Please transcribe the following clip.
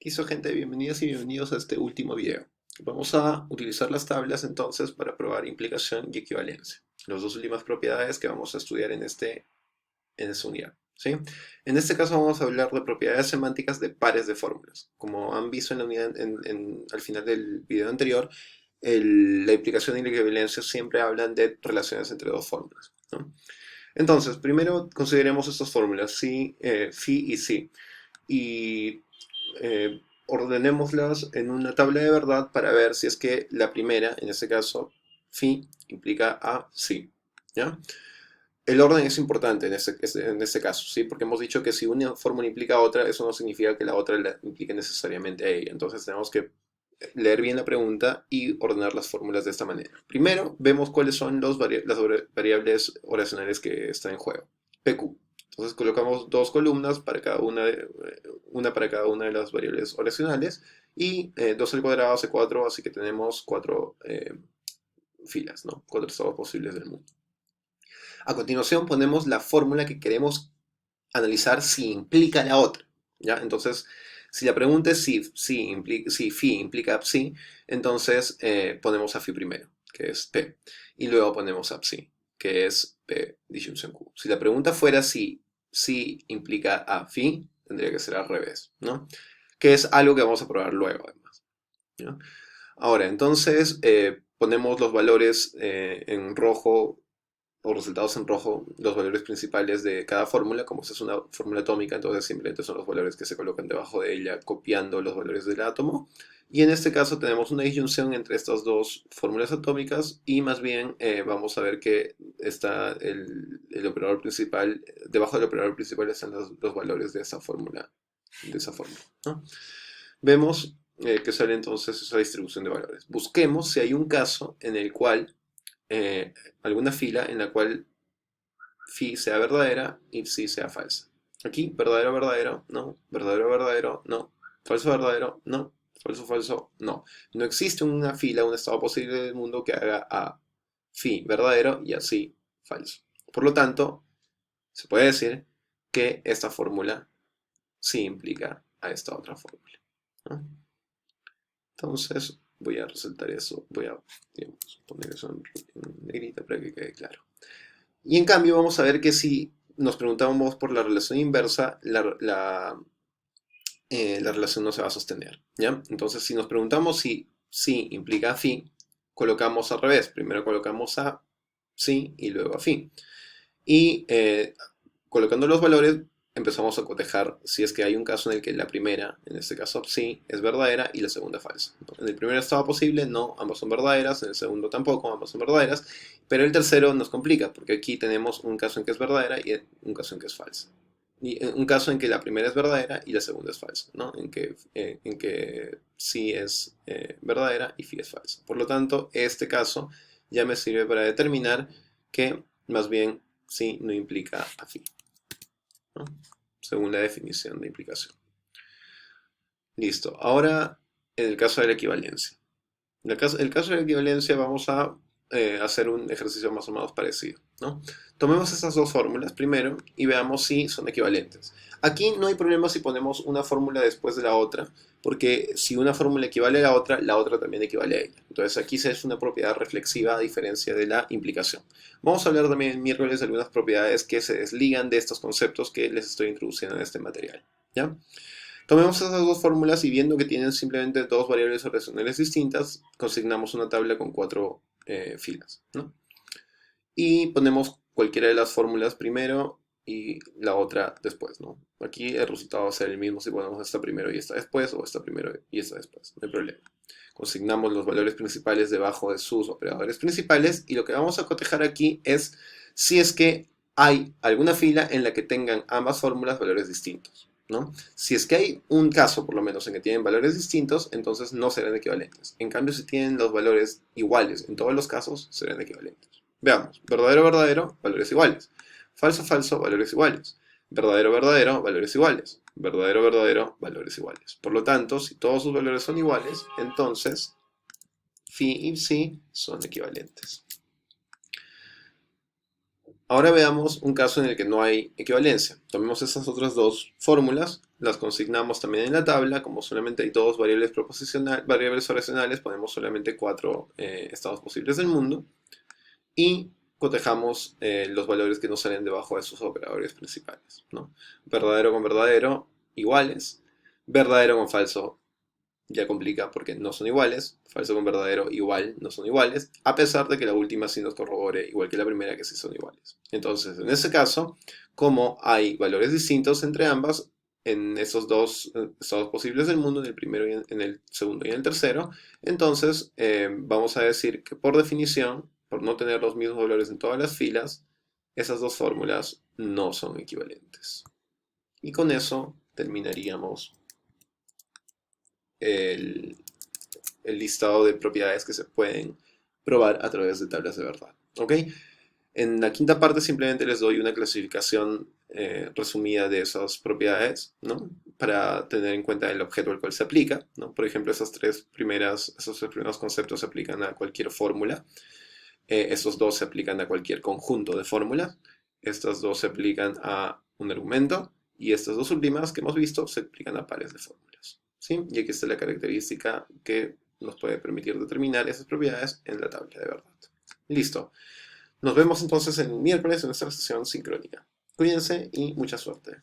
Listo, gente, bienvenidas y bienvenidos a este último video. Vamos a utilizar las tablas entonces para probar implicación y equivalencia. Las dos últimas propiedades que vamos a estudiar en esta unidad. ¿Sí? En este caso vamos a hablar de propiedades semánticas de pares de fórmulas. Como han visto en la unidad, al final del video anterior, la implicación y la equivalencia siempre hablan de relaciones entre dos fórmulas, ¿no? Entonces, primero consideremos estas fórmulas, phi y si. Y ordenémoslas en una tabla de verdad para ver si es que la primera, en este caso, phi, implica a sí. ¿Ya? El orden es importante en este caso, ¿sí? Porque hemos dicho que si una fórmula implica a otra, eso no significa que la otra la implique necesariamente a ella. Entonces tenemos que leer bien la pregunta y ordenar las fórmulas de esta manera. Primero, vemos cuáles son las variables oracionales que están en juego. PQ. Entonces colocamos dos columnas para cada una para cada una de las variables oracionales y 2 al cuadrado hace 4, así que tenemos 4 filas, ¿no? 4 estados posibles del mundo. A continuación ponemos la fórmula que queremos analizar si implica la otra, ¿ya? Entonces, si la pregunta es si phi implica psi, entonces ponemos a phi primero, que es p, y luego ponemos a psi, que es p disyunción q. Si la pregunta fuera si psi implica a phi, tendría que ser al revés, ¿no? Que es algo que vamos a probar luego, además, ¿ya? Ahora, entonces, ponemos los valores en rojo o resultados en rojo los valores principales de cada fórmula. Como esta es una fórmula atómica, entonces simplemente son los valores que se colocan debajo de ella copiando los valores del átomo. Y en este caso tenemos una disyunción entre estas dos fórmulas atómicas y más bien vamos a ver que está el operador principal, debajo del operador principal están los valores de esa fórmula, ¿no? Vemos que sale entonces esa distribución de valores. Busquemos si hay un caso en el cual alguna fila en la cual phi sea verdadera y psi sea falsa. Aquí, verdadero, verdadero, no. Verdadero, verdadero, no. Falso, verdadero, no. Falso, falso, no. No existe una fila, un estado posible del mundo que haga a phi verdadero y a psi falso. Por lo tanto, se puede decir que esta fórmula sí implica a esta otra fórmula, ¿no? Entonces, voy a resaltar eso, voy a, digamos, poner eso en negrita para que quede claro. Y en cambio vamos a ver que si nos preguntamos por la relación inversa, la relación no se va a sostener, ¿ya? Entonces, si nos preguntamos si implica phi, colocamos al revés. Primero colocamos a psi y luego a phi. Y colocando los valores, empezamos a cotejar si es que hay un caso en el que la primera, en este caso psi, es verdadera y la segunda falsa. En el primer estado posible, no, ambas son verdaderas. En el segundo tampoco, ambas son verdaderas. Pero el tercero nos complica, porque aquí tenemos un caso en que es verdadera y un caso en que es falsa. Y un caso en que la primera es verdadera y la segunda es falsa, ¿no? En que psi es verdadera y phi es falsa. Por lo tanto, este caso ya me sirve para determinar que más bien psi no implica a phi, ¿no? Según la definición de implicación. Listo. Ahora, en el caso de la equivalencia. En el caso de la equivalencia vamos a hacer un ejercicio más o menos parecido, ¿no? Tomemos estas dos fórmulas primero y veamos si son equivalentes. Aquí no hay problema si ponemos una fórmula después de la otra, porque si una fórmula equivale a la otra también equivale a ella. Entonces aquí se es una propiedad reflexiva a diferencia de la implicación. Vamos a hablar también el miércoles de algunas propiedades que se desligan de estos conceptos que les estoy introduciendo en este material, ¿ya? Tomemos esas dos fórmulas y viendo que tienen simplemente dos variables racionales distintas, consignamos una tabla con 4 filas, ¿no? Y ponemos cualquiera de las fórmulas primero y la otra después, ¿no? Aquí el resultado va a ser el mismo si ponemos esta primero y esta después, o esta primero y esta después, no hay problema. Consignamos los valores principales debajo de sus operadores principales y lo que vamos a cotejar aquí es si es que hay alguna fila en la que tengan ambas fórmulas valores distintos, ¿no? Si es que hay un caso, por lo menos, en que tienen valores distintos, entonces no serán equivalentes. En cambio, si tienen los valores iguales en todos los casos, serán equivalentes. Veamos, verdadero, verdadero, valores iguales. Falso, falso, valores iguales. Verdadero, verdadero, valores iguales. Verdadero, verdadero, valores iguales. Por lo tanto, si todos sus valores son iguales, entonces phi y psi son equivalentes. Ahora veamos un caso en el que no hay equivalencia. Tomemos estas otras dos fórmulas, las consignamos también en la tabla. Como solamente hay dos variables oracionales, ponemos solamente cuatro estados posibles del mundo. Y cotejamos los valores que nos salen debajo de sus operadores principales, ¿no? Verdadero con verdadero, iguales. Verdadero con falso, ya complica porque no son iguales. Falso con verdadero, igual, no son iguales. A pesar de que la última sí nos corrobore, igual que la primera, que sí son iguales. Entonces, en ese caso, como hay valores distintos entre ambas, en esos dos estados posibles del mundo, en el primero y en el segundo y en el tercero, entonces vamos a decir que por definición, por no tener los mismos valores en todas las filas, esas dos fórmulas no son equivalentes. Y con eso terminaríamos el, el listado de propiedades que se pueden probar a través de tablas de verdad. ¿Ok? En la quinta parte simplemente les doy una clasificación resumida de esas propiedades, ¿no? Para tener en cuenta el objeto al cual se aplica, ¿no? Por ejemplo, esos tres primeros conceptos se aplican a cualquier fórmula. Estos dos se aplican a cualquier conjunto de fórmulas. Estas dos se aplican a un argumento. Y estas dos últimas que hemos visto se aplican a pares de fórmulas, ¿sí? Y aquí está la característica que nos puede permitir determinar esas propiedades en la tabla de verdad. Listo. Nos vemos entonces el miércoles en nuestra sesión sincrónica. Cuídense y mucha suerte.